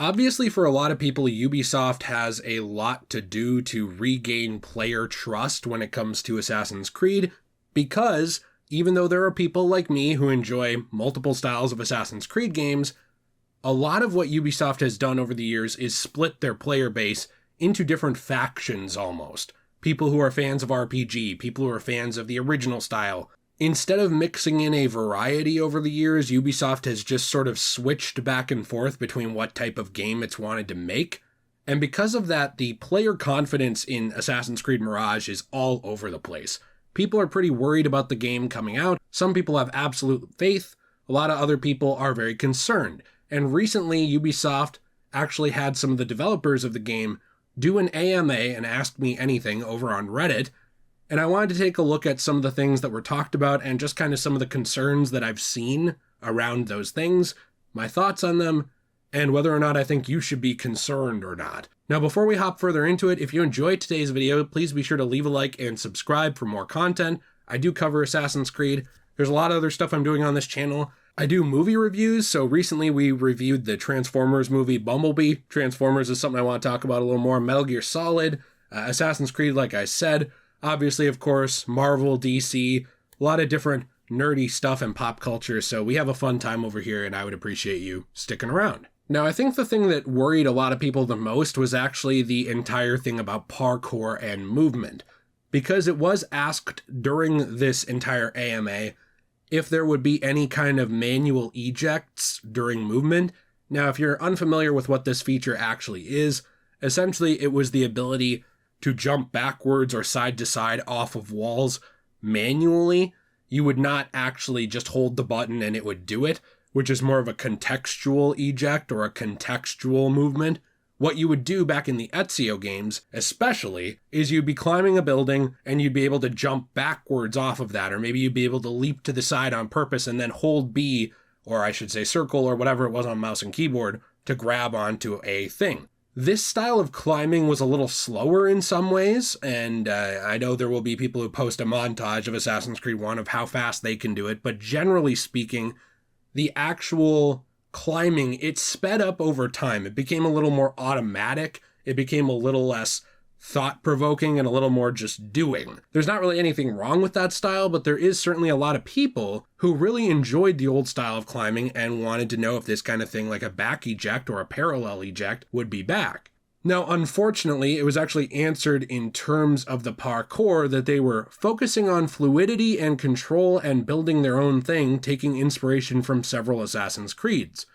Obviously, for a lot of people, Ubisoft has a lot to do to regain player trust when it comes to Assassin's Creed, because even though there are people like me who enjoy multiple styles of Assassin's Creed games, a lot of what Ubisoft has done over the years is split their player base into different factions almost. People who are fans of RPG, people who are fans of the original style. Instead of mixing in a variety over the years, Ubisoft has just sort of switched back and forth between what type of game it's wanted to make. And because of that, the player confidence in Assassin's Creed Mirage is all over the place. People are pretty worried about the game coming out. Some people have absolute faith. A lot of other people are very concerned. And recently, Ubisoft actually had some of the developers of the game do an AMA and Ask Me Anything over on Reddit. And I wanted to take a look at some of the things that were talked about and just kind of some of the concerns that I've seen around those things, my thoughts on them, and whether or not I think you should be concerned or not. Now, before we hop further into it, if you enjoyed today's video, please be sure to leave a like and subscribe for more content. I do cover Assassin's Creed. There's a lot of other stuff I'm doing on this channel. I do movie reviews, so recently we reviewed the Transformers movie Bumblebee. Transformers is something I want to talk about a little more. Metal Gear Solid, Assassin's Creed, like I said. Obviously, of course, Marvel, DC, a lot of different nerdy stuff and pop culture, so we have a fun time over here, and I would appreciate you sticking around. Now, I think the thing that worried a lot of people the most was actually the entire thing about parkour and movement, because it was asked during this entire AMA if there would be any kind of manual ejects during movement. Now, if you're unfamiliar with what this feature actually is, essentially it was the ability to jump backwards or side to side off of walls manually. You would not actually just hold the button and it would do it, which is more of a contextual eject or a contextual movement. What you would do back in the Ezio games, especially, is you'd be climbing a building and you'd be able to jump backwards off of that, or maybe you'd be able to leap to the side on purpose and then hold B, or I should say circle or whatever it was on mouse and keyboard, to grab onto a thing. This style of climbing was a little slower in some ways, and I know there will be people who post a montage of Assassin's Creed 1 of how fast they can do it, but generally speaking, the actual climbing, it sped up over time. It became a little more automatic. It became a little less thought-provoking and a little more just doing. There's not really anything wrong with that style, but there is certainly a lot of people who really enjoyed the old style of climbing and wanted to know if this kind of thing like a back eject or a parallel eject would be back. Now, unfortunately, it was actually answered in terms of the parkour that they were focusing on fluidity and control and building their own thing, taking inspiration from several Assassin's Creeds.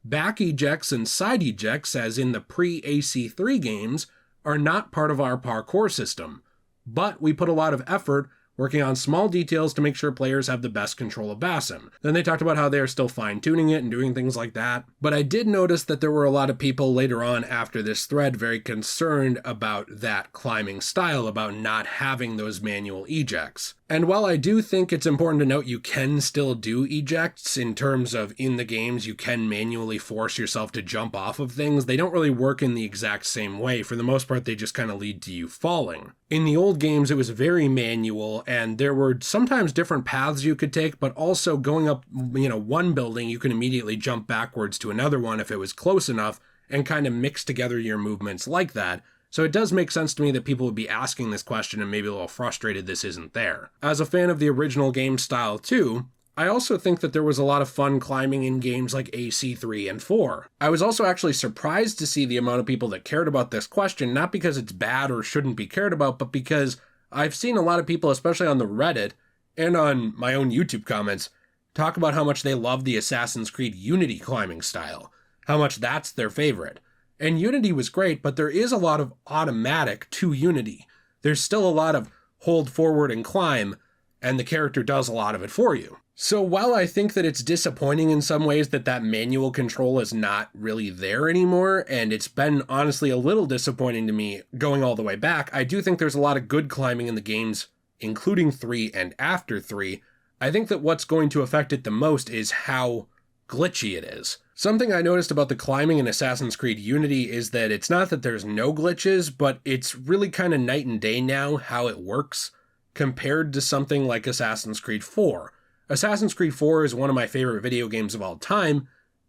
Back ejects and side ejects, as in the pre-AC3 games, are not part of our parkour system, but we put a lot of effort working on small details to make sure players have the best control of Basim. Then they talked about how they are still fine-tuning it and doing things like that. But I did notice that there were a lot of people later on after this thread very concerned about that climbing style, about not having those manual ejects. And while I do think it's important to note you can still do ejects in terms of in the games you can manually force yourself to jump off of things, they don't really work in the exact same way. For the most part, they just kind of lead to you falling. In the old games, it was very manual, and there were sometimes different paths you could take, but also going up, one building, you can immediately jump backwards to another one if it was close enough, and kind of mix together your movements like that. So it does make sense to me that people would be asking this question and maybe a little frustrated this isn't there. As a fan of the original game style too, I also think that there was a lot of fun climbing in games like AC3 and 4. I was also actually surprised to see the amount of people that cared about this question, not because it's bad or shouldn't be cared about, but because I've seen a lot of people, especially on the Reddit and on my own YouTube comments, talk about how much they love the Assassin's Creed Unity climbing style, how much that's their favorite. And Unity was great, but there is a lot of automatic to Unity. There's still a lot of hold forward and climb, and the character does a lot of it for you. So while I think that it's disappointing in some ways that that manual control is not really there anymore, and it's been honestly a little disappointing to me going all the way back, I do think there's a lot of good climbing in the games, including 3 and after 3. I think that what's going to affect it the most is how glitchy it is. Something I noticed about the climbing in Assassin's Creed Unity is that it's not that there's no glitches, but it's really kind of night and day now how it works compared to something like Assassin's Creed 4. Assassin's Creed 4 is one of my favorite video games of all time,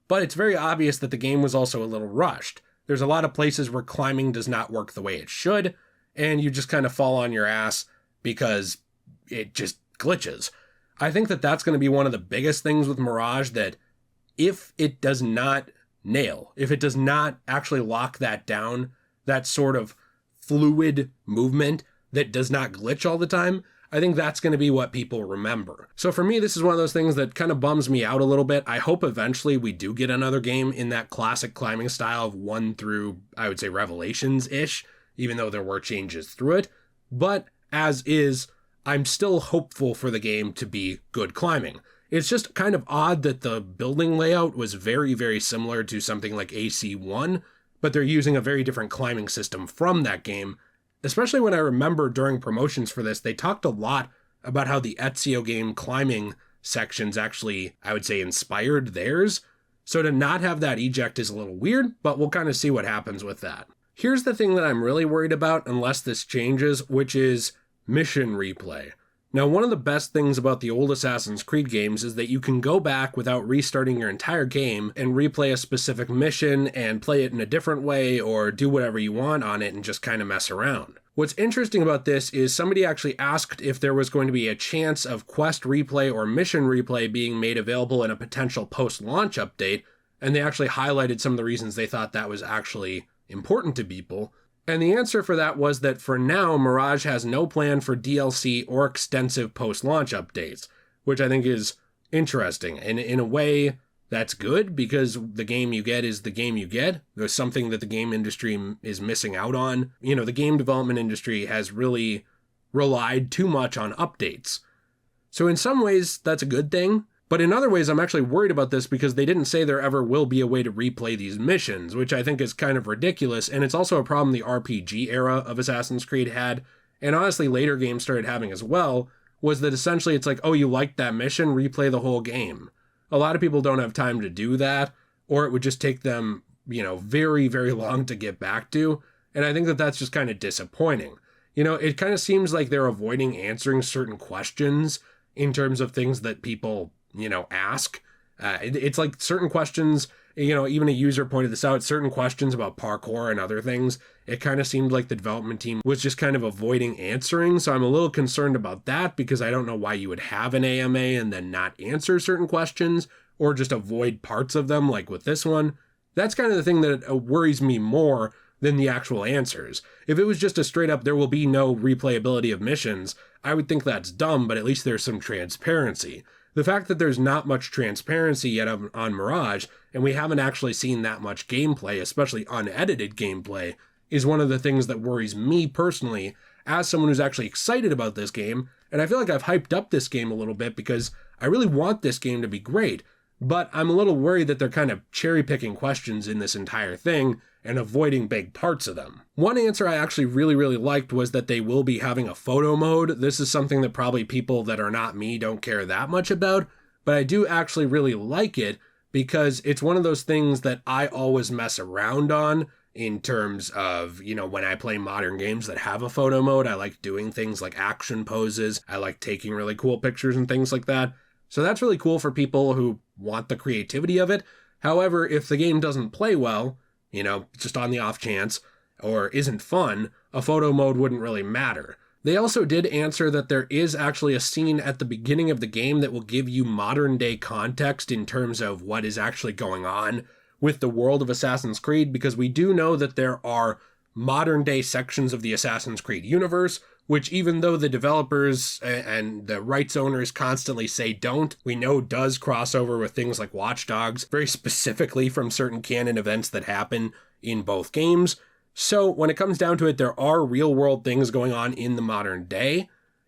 but it's very obvious that the game was also a little rushed. There's a lot of places where climbing does not work the way it should, and you just kind of fall on your ass because it just glitches. I think that that's going to be one of the biggest things with Mirage, that if it does not nail, if it does not actually lock that down, that sort of fluid movement that does not glitch all the time, I think that's going to be what people remember. So for me, this is one of those things that kind of bums me out a little bit. I hope eventually we do get another game in that classic climbing style of 1 through, I would say, Revelations-ish, even though there were changes through it. But as is, I'm still hopeful for the game to be good climbing. It's just kind of odd that the building layout was very, very similar to something like AC1, but they're using a very different climbing system from that game. Especially when I remember during promotions for this, they talked a lot about how the Ezio game climbing sections actually, I would say, inspired theirs. So to not have that eject is a little weird, but we'll kind of see what happens with that. Here's the thing that I'm really worried about unless this changes, which is mission replay. Now, one of the best things about the old Assassin's Creed games is that you can go back without restarting your entire game and replay a specific mission and play it in a different way or do whatever you want on it and just kind of mess around. What's interesting about this is somebody actually asked if there was going to be a chance of quest replay or mission replay being made available in a potential post-launch update, and they actually highlighted some of the reasons they thought that was actually important to people. And the answer for that was that for now, Mirage has no plan for DLC or extensive post-launch updates, which I think is interesting. And in a way, that's good because the game you get is the game you get. There's something that the game industry is missing out on. You know, the game development industry has really relied too much on updates. So in some ways, that's a good thing. But in other ways, I'm actually worried about this because they didn't say there ever will be a way to replay these missions, which I think is kind of ridiculous. And it's also a problem the RPG era of Assassin's Creed had, and honestly later games started having as well, was that essentially it's like, oh, you liked that mission, replay the whole game. A lot of people don't have time to do that, or it would just take them, very, very long to get back to. And I think that that's just kind of disappointing. It kind of seems like they're avoiding answering certain questions in terms of things that people ask. It's like certain questions, even a user pointed this out, certain questions about parkour and other things, it kind of seemed like the development team was just kind of avoiding answering. So I'm a little concerned about that because I don't know why you would have an AMA and then not answer certain questions or just avoid parts of them like with this one. That's kind of the thing that worries me more than the actual answers. If it was just a straight up, there will be no replayability of missions, I would think that's dumb, but at least there's some transparency. The fact that there's not much transparency yet on Mirage, and we haven't actually seen that much gameplay, especially unedited gameplay, is one of the things that worries me personally as someone who's actually excited about this game. And I feel like I've hyped up this game a little bit because I really want this game to be great, but I'm a little worried that they're kind of cherry-picking questions in this entire thing and avoiding big parts of them. One answer I actually really, really liked was that they will be having a photo mode. This is something that probably people that are not me don't care that much about, but I do actually really like it because it's one of those things that I always mess around on in terms of, when I play modern games that have a photo mode. I like doing things like action poses. I like taking really cool pictures and things like that. So that's really cool for people who want the creativity of it. However, if the game doesn't play well, just on the off chance, or isn't fun, a photo mode wouldn't really matter. They also did answer that there is actually a scene at the beginning of the game that will give you modern day context in terms of what is actually going on with the world of Assassin's Creed, because we do know that there are modern day sections of the Assassin's Creed universe, which even though the developers and the rights owners constantly say don't, we know does cross over with things like Watch Dogs, very specifically from certain canon events that happen in both games. So when it comes down to it, there are real world things going on in the modern day,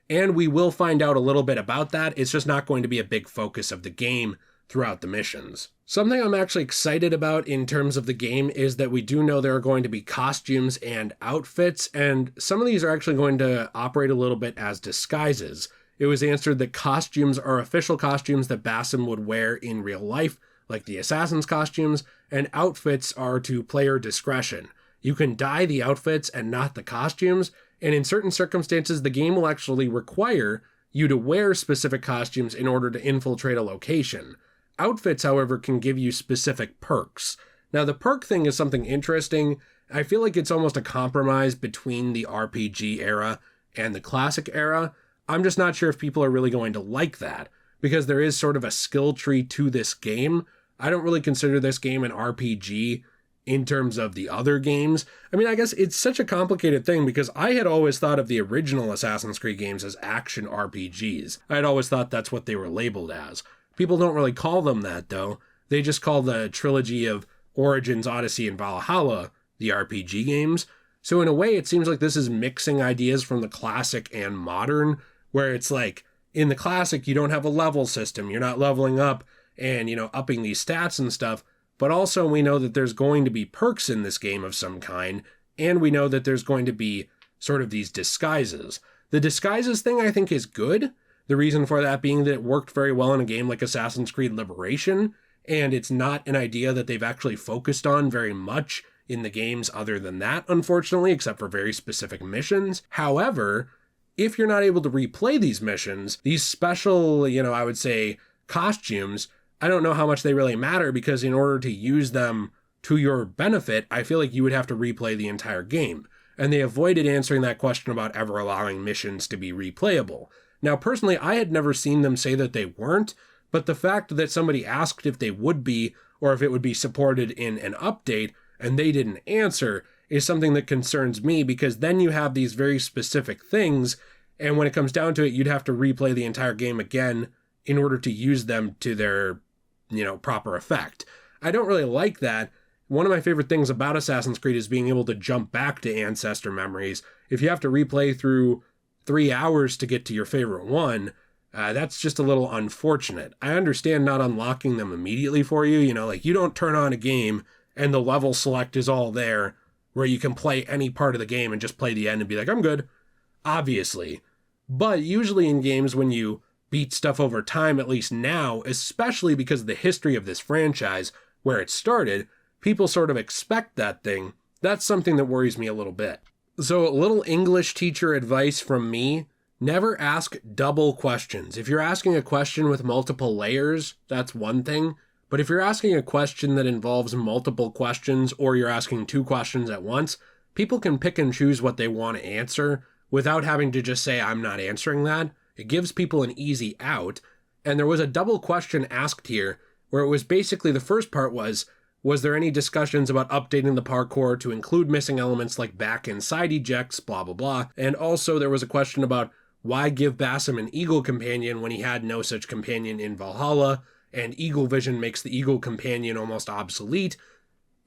and we will find out a little bit about that. It's just not going to be a big focus of the game throughout the missions. Something I'm actually excited about in terms of the game is that we do know there are going to be costumes and outfits, and some of these are actually going to operate a little bit as disguises. It was answered that costumes are official costumes that Basim would wear in real life, like the assassin's costumes, and outfits are to player discretion. You can dye the outfits and not the costumes, and in certain circumstances, the game will actually require you to wear specific costumes in order to infiltrate a location. Outfits, however, can give you specific perks. Now, the perk thing is something interesting. I feel like it's almost a compromise between the RPG era and the classic era. I'm just not sure if people are really going to like that, because there is sort of a skill tree to this game. I don't really consider this game an RPG in terms of the other games. I mean, I guess it's such a complicated thing because I had always thought of the original Assassin's Creed games as action RPGs. I had always thought that's what they were labeled as. People don't really call them that, though. They just call the trilogy of Origins, Odyssey, and Valhalla the RPG games. So in a way, it seems like this is mixing ideas from the classic and modern, where it's like, in the classic, you don't have a level system. You're not leveling up and, upping these stats and stuff. But also we know that there's going to be perks in this game of some kind, and we know that there's going to be sort of these disguises. The disguises thing I think is good. The reason for that being that it worked very well in a game like Assassin's Creed Liberation, and it's not an idea that they've actually focused on very much in the games other than that, unfortunately, except for very specific missions. However, if you're not able to replay these missions, these special, I would say, costumes, I don't know how much they really matter, because in order to use them to your benefit, I feel like you would have to replay the entire game. And they avoided answering that question about ever allowing missions to be replayable. Now, personally, I had never seen them say that they weren't, but the fact that somebody asked if they would be, or if it would be supported in an update, and they didn't answer, is something that concerns me, because then you have these very specific things, and when it comes down to it, you'd have to replay the entire game again in order to use them to their, proper effect. I don't really like that. One of my favorite things about Assassin's Creed is being able to jump back to ancestor memories. If you have to replay through 3 hours to get to your favorite one, that's just a little unfortunate. I understand not unlocking them immediately for you. You don't turn on a game and the level select is all there where you can play any part of the game and just play the end and be like, I'm good. Obviously. But usually in games, when you beat stuff over time, at least now, especially because of the history of this franchise, where it started, people sort of expect that thing. That's something that worries me a little bit. So a little English teacher advice from me: never ask double questions. If you're asking a question with multiple layers, that's one thing. But if you're asking a question that involves multiple questions, or you're asking 2 questions at once, people can pick and choose what they want to answer without having to just say, I'm not answering that. It gives people an easy out. And there was a double question asked here, where it was basically, the first part was there any discussions about updating the parkour to include missing elements like back and side ejects, blah, blah, blah. And also there was a question about why give Basim an eagle companion when he had no such companion in Valhalla, and eagle vision makes the eagle companion almost obsolete.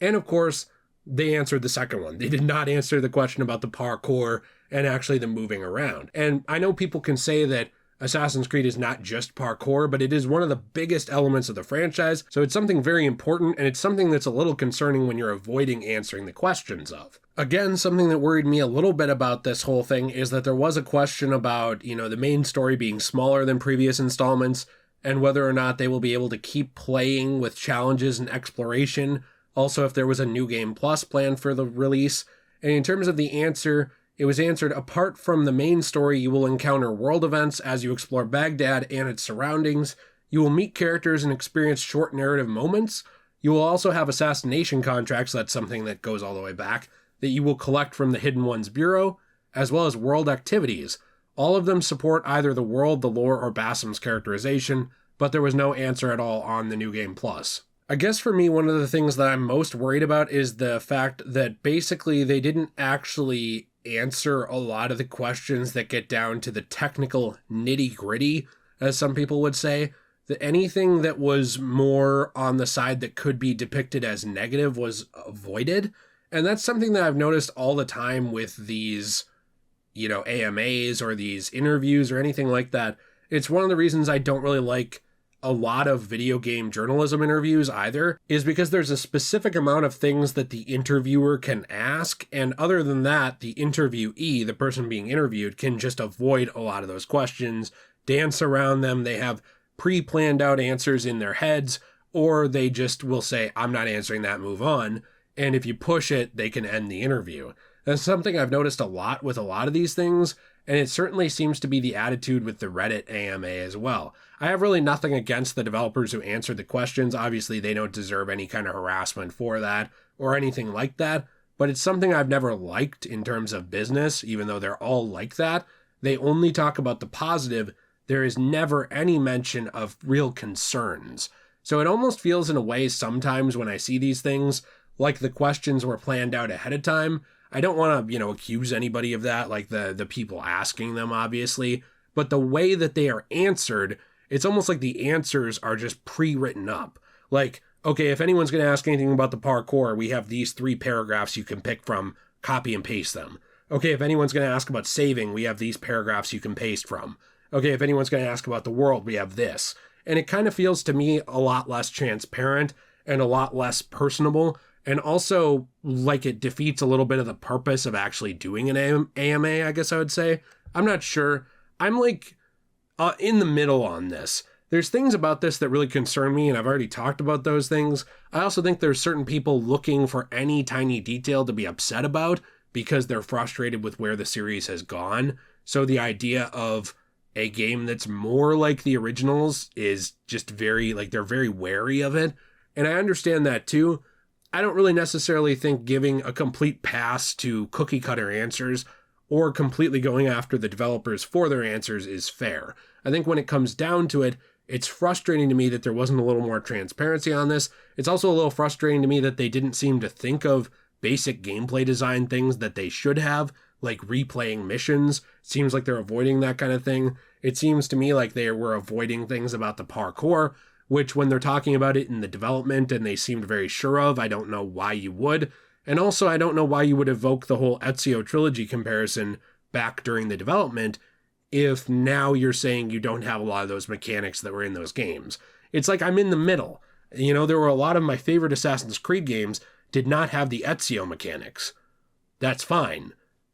And of course, they answered the second one. They did not answer the question about the parkour and actually the moving around. And I know people can say that Assassin's Creed is not just parkour, but it is one of the biggest elements of the franchise, so it's something very important, and it's something that's a little concerning when you're avoiding answering the questions of. Again, something that worried me a little bit about this whole thing is that there was a question about, the main story being smaller than previous installments, and whether or not they will be able to keep playing with challenges and exploration. Also, if there was a New Game Plus plan for the release. And in terms of the answer, it was answered: apart from the main story, you will encounter world events as you explore Baghdad and its surroundings. You will meet characters and experience short narrative moments. You will also have assassination contracts, that's something that goes all the way back, that you will collect from the Hidden Ones Bureau, as well as world activities. All of them support either the world, the lore, or Basim's characterization, but there was no answer at all on the New Game Plus. I guess for me, one of the things that I'm most worried about is the fact that basically they didn't actually answer a lot of the questions that get down to the technical nitty-gritty, as some people would say. That anything that was more on the side that could be depicted as negative was avoided. And that's something that I've noticed all the time with these, AMAs or these interviews or anything like that. It's one of the reasons I don't really like a lot of video game journalism interviews either, is because there's a specific amount of things that the interviewer can ask, and other than that, the interviewee, the person being interviewed, can just avoid a lot of those questions, dance around them. They have pre-planned out answers in their heads, or they just will say, I'm not answering that, move on. And if you push it, they can end the interview. That's something I've noticed a lot with a lot of these things, and it certainly seems to be the attitude with the Reddit AMA as well. I have really nothing against the developers who answered the questions. Obviously, they don't deserve any kind of harassment for that or anything like that, but it's something I've never liked in terms of business, even though they're all like that. They only talk about the positive. There is never any mention of real concerns. So it almost feels in a way sometimes when I see these things like the questions were planned out ahead of time. I don't want to, accuse anybody of that, like the people asking them, obviously, but the way that they are answered, it's almost like the answers are just pre-written up. Like, okay, if anyone's going to ask anything about the parkour, we have these 3 paragraphs you can pick from, copy and paste them. Okay, if anyone's going to ask about saving, we have these paragraphs you can paste from. Okay, if anyone's going to ask about the world, we have this. And it kind of feels to me a lot less transparent and a lot less personable. And also, like, it defeats a little bit of the purpose of actually doing an AMA, I guess I would say. I'm not sure. I'm in the middle on this. There's things about this that really concern me, and I've already talked about those things. I also think there's certain people looking for any tiny detail to be upset about because they're frustrated with where the series has gone. So the idea of a game that's more like the originals is just they're very wary of it. And I understand that too. I don't really necessarily think giving a complete pass to cookie cutter answers or completely going after the developers for their answers is fair. I think when it comes down to it, it's frustrating to me that there wasn't a little more transparency on this. It's also a little frustrating to me that they didn't seem to think of basic gameplay design things that they should have, like replaying missions. It seems like they're avoiding that kind of thing. It seems to me like they were avoiding things about the parkour, which when they're talking about it in the development and they seemed very sure of, I don't know why you would. And also, I don't know why you would evoke the whole Ezio trilogy comparison back during the development if now you're saying you don't have a lot of those mechanics that were in those games. It's like I'm in the middle. There were a lot of my favorite Assassin's Creed games did not have the Ezio mechanics. That's fine.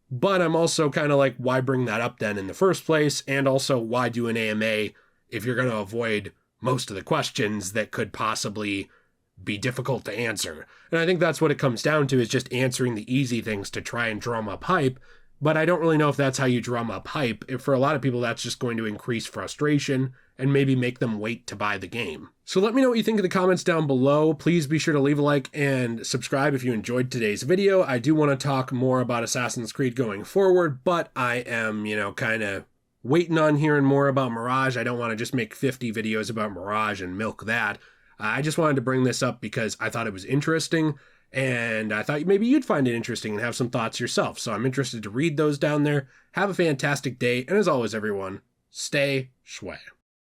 But I'm also kind of like, why bring that up then in the first place? And also, why do an AMA if you're going to avoid most of the questions that could possibly be difficult to answer? And I think that's what it comes down to, is just answering the easy things to try and drum up hype. But I don't really know if that's how you drum up hype. If for a lot of people, that's just going to increase frustration and maybe make them wait to buy the game. So let me know what you think in the comments down below. Please be sure to leave a like and subscribe if you enjoyed today's video. I do want to talk more about Assassin's Creed going forward, but I am, kind of waiting on hearing more about Mirage. I don't want to just make 50 videos about Mirage and milk that. I just wanted to bring this up because I thought it was interesting, and I thought maybe you'd find it interesting and have some thoughts yourself. So I'm interested to read those down there. Have a fantastic day, and as always, everyone, stay shway.